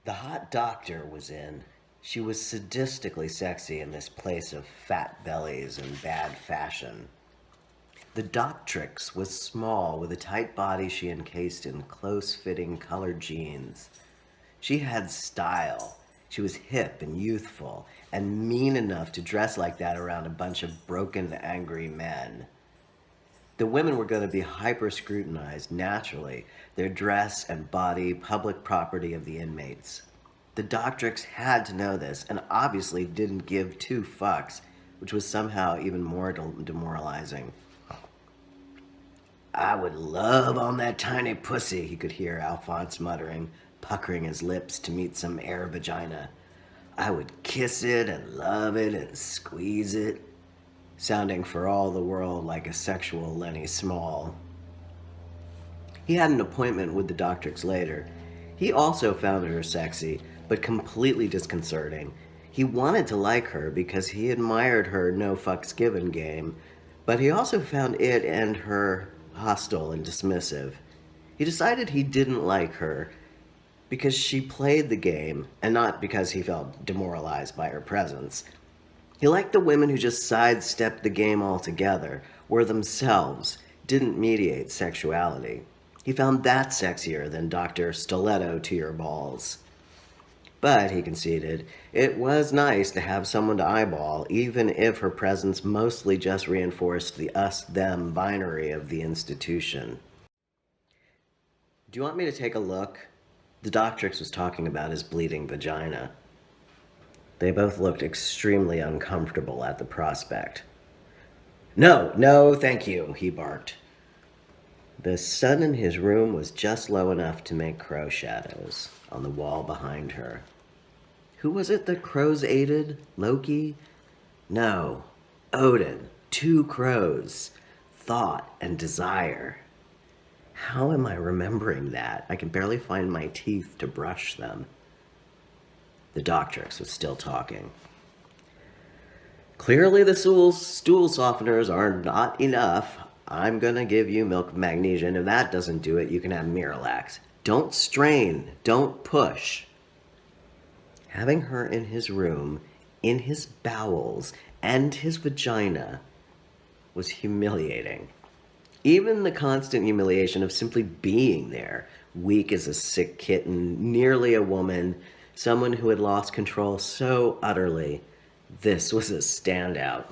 The hot doctor was in. She was sadistically sexy in this place of fat bellies and bad fashion. The Doctrix was small, with a tight body she encased in close-fitting colored jeans. She had style. She was hip and youthful, and mean enough to dress like that around a bunch of broken, angry men. The women were going to be hyper-scrutinized, naturally, their dress and body public property of the inmates. The Doctrix had to know this, and obviously didn't give two fucks, which was somehow even more demoralizing. "I would love on that tiny pussy," he could hear Alphonse muttering, puckering his lips to meet some air vagina. "I would kiss it and love it and squeeze it," sounding for all the world like a sexual Lenny Small. He had an appointment with the Doctrix later. He also found her sexy, but completely disconcerting. He wanted to like her because he admired her no fucks given game, but he also found it and her hostile and dismissive. He decided he didn't like her because she played the game and not because he felt demoralized by her presence. He liked the women who just sidestepped the game altogether, were themselves, didn't mediate sexuality. He found that sexier than Dr. Stiletto to your balls. But, he conceded, it was nice to have someone to eyeball, even if her presence mostly just reinforced the us-them binary of the institution. "Do you want me to take a look?" The Doctrix was talking about his bleeding vagina. They both looked extremely uncomfortable at the prospect. "No, no, thank you," he barked. The sun in his room was just low enough to make crow shadows on the wall behind her. Who was it that crows aided? Loki? No, Odin. 2 crows. Thought and desire. How am I remembering that? I can barely find my teeth to brush them. The Doctrix was still talking. "Clearly the stool softeners are not enough. I'm gonna give you milk of magnesia, and if that doesn't do it, you can have Miralax. Don't strain. Don't push." Having her in his room, in his bowels, and his vagina was humiliating. Even the constant humiliation of simply being there, weak as a sick kitten, nearly a woman, someone who had lost control so utterly, this was a standout.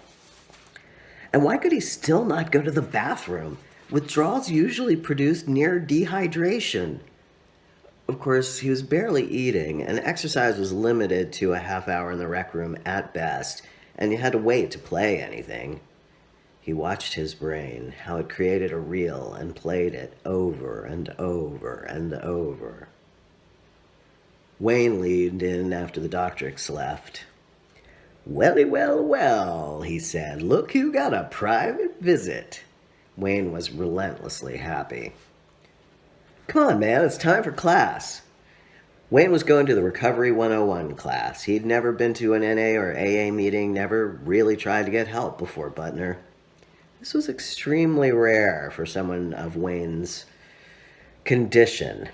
And why could he still not go to the bathroom? Withdrawals usually produced near dehydration. Of course, he was barely eating, and exercise was limited to a half hour in the rec room at best, and you had to wait to play anything. He watched his brain, how it created a reel and played it over and over and over. Wayne leaned in after the Doctrix left. "Welly, well, well," he said. "Look who got a private visit." Wayne was relentlessly happy. "Come on, man, it's time for class." Wayne was going to the Recovery 101 class. He'd never been to an NA or AA meeting, never really tried to get help before Butner. This was extremely rare for someone of Wayne's condition.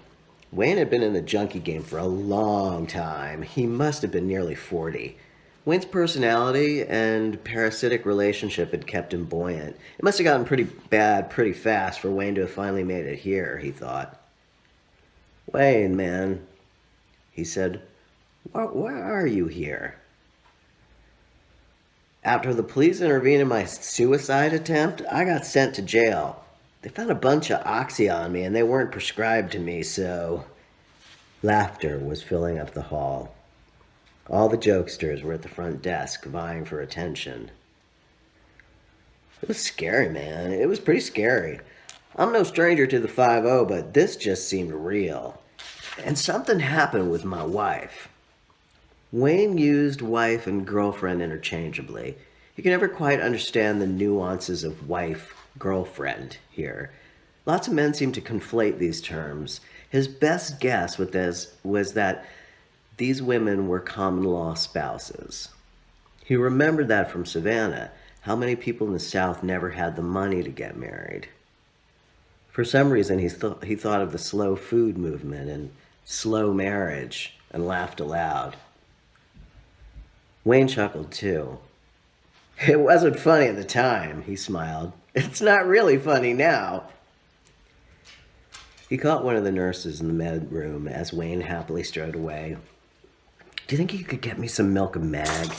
Wayne had been in the junkie game for a long time. He must have been nearly 40. Wayne's personality and parasitic relationship had kept him buoyant. It must have gotten pretty bad pretty fast for Wayne to have finally made it here, he thought. "Wayne, man," he said, why are you here?" "After the police intervened in my suicide attempt, I got sent to jail. They found a bunch of oxy on me, and they weren't prescribed to me, so..." Laughter was filling up the hall. All the jokesters were at the front desk, vying for attention. "It was scary, man. It was pretty scary. I'm no stranger to the 5-0, but this just seemed real. And something happened with my wife." Wayne used wife and girlfriend interchangeably. He could never quite understand the nuances of wife-girlfriend here. Lots of men seem to conflate these terms. His best guess was that these women were common-law spouses. He remembered that from Savannah, how many people in the South never had the money to get married. For some reason, he thought of the slow food movement and slow marriage, and laughed aloud. Wayne chuckled too. It wasn't funny at the time, he smiled. It's not really funny now. He caught one of the nurses in the med room as Wayne happily strode away. Do you think you could get me some milk and mag?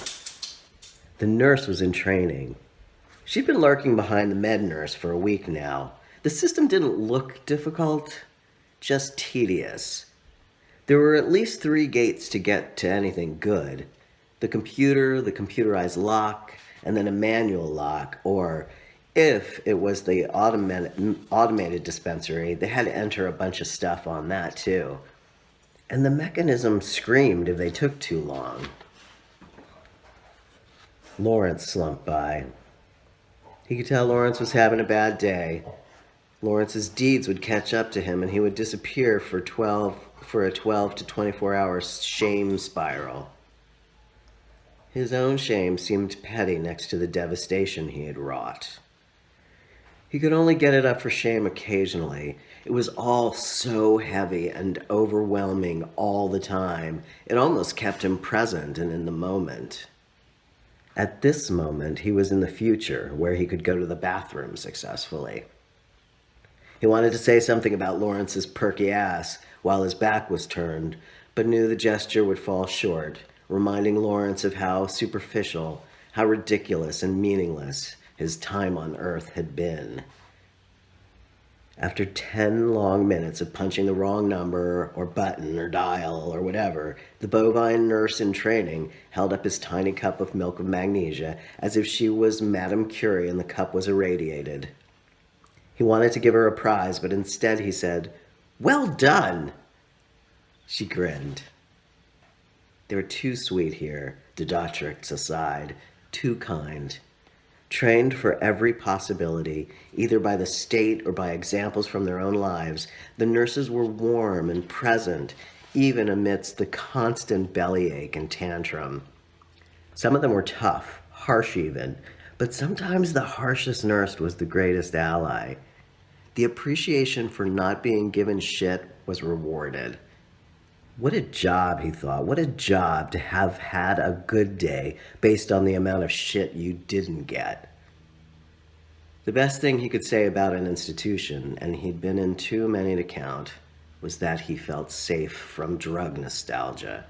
The nurse was in training. She'd been lurking behind the med nurse for a week now. The system didn't look difficult, just tedious. There were at least 3 gates to get to anything good. The computer, the computerized lock, and then a manual lock, or if it was the automated dispensary, they had to enter a bunch of stuff on that too. And the mechanism screamed if they took too long. Lawrence slumped by. He could tell Lawrence was having a bad day. Lawrence's deeds would catch up to him and he would disappear for a 12 to 24 hour shame spiral. His own shame seemed petty next to the devastation he had wrought. He could only get it up for shame occasionally. It was all so heavy and overwhelming all the time. It almost kept him present and in the moment. At this moment, he was in the future, where he could go to the bathroom successfully. He wanted to say something about Lawrence's perky ass while his back was turned, but knew the gesture would fall short, reminding Lawrence of how superficial, how ridiculous and meaningless his time on Earth had been. After 10 long minutes of punching the wrong number or button or dial or whatever, the bovine nurse in training held up his tiny cup of milk of magnesia as if she was Madame Curie and the cup was irradiated. He wanted to give her a prize, but instead he said, "Well done!" She grinned. They were too sweet here, the Doctrix aside, too kind. Trained for every possibility, either by the state or by examples from their own lives, the nurses were warm and present, even amidst the constant bellyache and tantrum. Some of them were tough, harsh even, but sometimes the harshest nurse was the greatest ally. The appreciation for not being given shit was rewarded. What a job, he thought. What a job to have had a good day based on the amount of shit you didn't get. The best thing he could say about an institution, and he'd been in too many to count, was that he felt safe from drug nostalgia.